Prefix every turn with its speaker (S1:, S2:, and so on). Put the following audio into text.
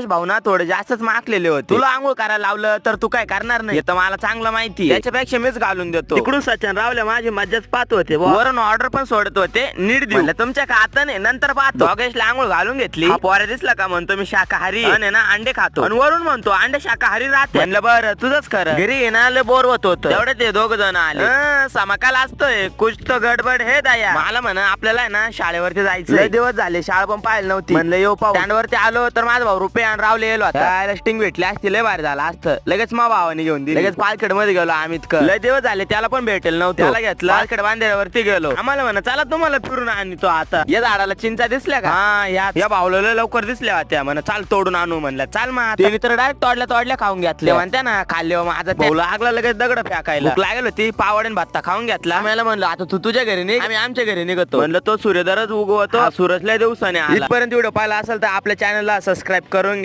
S1: भाऊ ना थोडे जास्तच माकलेले होते. तुला आंघोळ करायला लावलं तर तू काय करणार नाही, तर मला चांगलं माहिती. त्याच्यापेक्षा मीच घालून देतो.
S2: तिकडून सचिन रावले माझी मज्जाच पाहत होते.
S1: वरून ऑर्डर पण सोडत होते. नीट देऊ तुमच्या खाताने नंतर पाहतो. योगेशला आंघोळ घालून घेतली. पोरे दिसला का म्हणतो मी शाकाहारी आणि ना अंडे खातो, आणि वरून म्हणतो अंडे शाकाहारी राहते. म्हणलं बरं तुझंच खरं. घरी येणार बोर होत तेवढे ते दोघ जण आले. समकाल असतोय कुछ तो गडबड हे दया. मला म्हणा आपल्याला ना शाळेवरती जायचं. लय दिवस झाले शाळा पण पाहिलं नव्हती. म्हणलं येऊ पाहू. स्टँडवरती आलो तर माझा भाऊ रुपये आणि रावले येलो आता. स्टिंग भेटली असती लय भारी झाला असतं. लगेच मा भावाने घेऊन दिली. लगेच पालखेड मध्ये गेलो आम्ही. लय दिवस झाले त्याला पण भेटेल नव्हतं. त्याला घेतलं पालखेड बांधल्यावरती गेलो. आम्हाला म्हणा चला तुम्हाला फिरून आणतो. आता या झाडाला चिंचा दिसल्या का? हा या भावला लवकर दिसल्या होत्या. म्हणा चाल तोडून आणू. म्हणलं चाल मग. त्याने तर डायरेक्ट तोडल्या खाऊन घेतले. म्हणत्या ना खाल्ले माझा भाऊ लागला लगेच दगड फेकायला. भूक लागेल होती. पावडे भात खाऊन घेतला. मला म्हणलं आता तू तुझ्या घरी निघ, आम्ही आमच्या घरी निघतो. म्हणलं तो सूर्यदरच उगवतो. सूरजला दिवसाने आला. इथपर्यंत व्हिडिओ पाहिला असेल तर आपल्या चॅनलला सबस्क्राईब करून